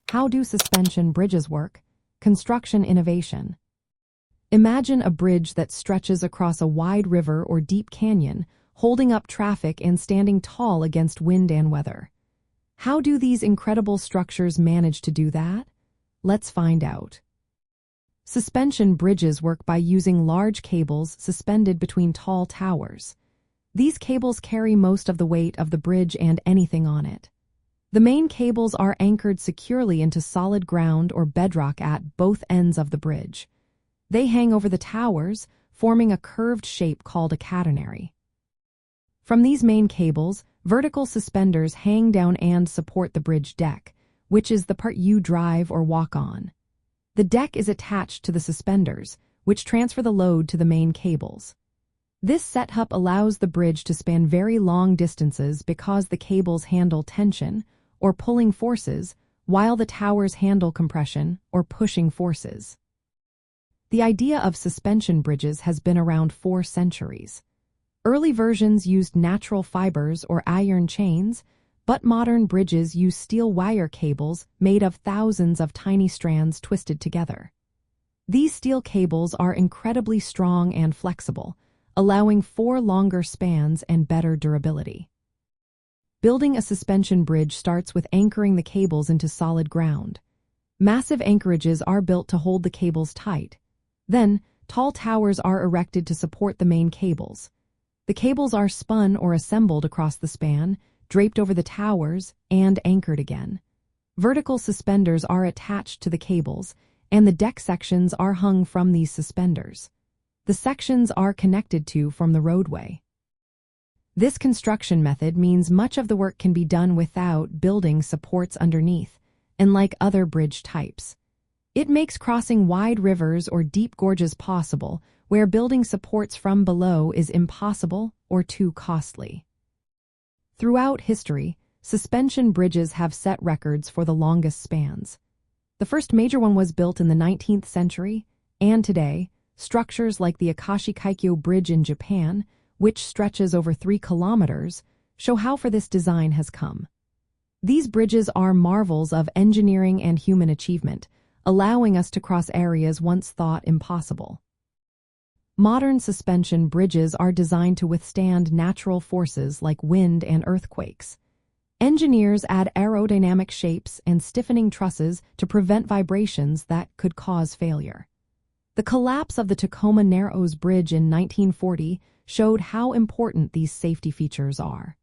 How do suspension bridges work? Construction innovation. Imagine a bridge that stretches across a wide river or deep canyon, holding up traffic and standing tall against wind and weather. How do these incredible structures manage to do that? Let's find out. Suspension bridges work by using large cables suspended between tall towers. These cables carry most of the weight of the bridge and anything on it. The main cables are anchored securely into solid ground or bedrock at both ends of the bridge. They hang over the towers, forming a curved shape called a catenary. From these main cables, vertical suspenders hang down and support the bridge deck, which is the part you drive or walk on. The deck is attached to the suspenders, which transfer the load to the main cables. This setup allows the bridge to span very long distances because the cables handle tension, or pulling forces, while the towers handle compression, or pushing forces. The idea of suspension bridges has been around 4 centuries. Early versions used natural fibers or iron chains, but modern bridges use steel wire cables made of thousands of tiny strands twisted together. These steel cables are incredibly strong and flexible, allowing for longer spans and better durability. Building a suspension bridge starts with anchoring the cables into solid ground. Massive anchorages are built to hold the cables tight. Then, tall towers are erected to support the main cables. The cables are spun or assembled across the span, draped over the towers, and anchored again. Vertical suspenders are attached to the cables, and the deck sections are hung from these suspenders. The sections are connected to from the roadway. This construction method means much of the work can be done without building supports underneath, unlike other bridge types. It makes crossing wide rivers or deep gorges possible, where building supports from below is impossible or too costly. Throughout history, suspension bridges have set records for the longest spans. The first major one was built in the 19th century, and today, structures like the Akashi-Kaikyo Bridge in Japan, which stretches over 3 kilometers, show how far this design has come. These bridges are marvels of engineering and human achievement, allowing us to cross areas once thought impossible. Modern suspension bridges are designed to withstand natural forces like wind and earthquakes. Engineers add aerodynamic shapes and stiffening trusses to prevent vibrations that could cause failure. The collapse of the Tacoma Narrows Bridge in 1940 showed how important these safety features are.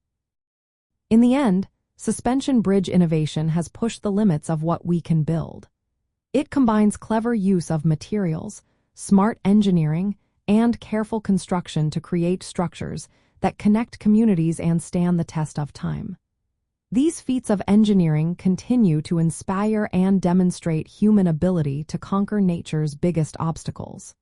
In the end, suspension bridge innovation has pushed the limits of what we can build. It combines clever use of materials, smart engineering, and careful construction to create structures that connect communities and stand the test of time. These feats of engineering continue to inspire and demonstrate human ability to conquer nature's biggest obstacles.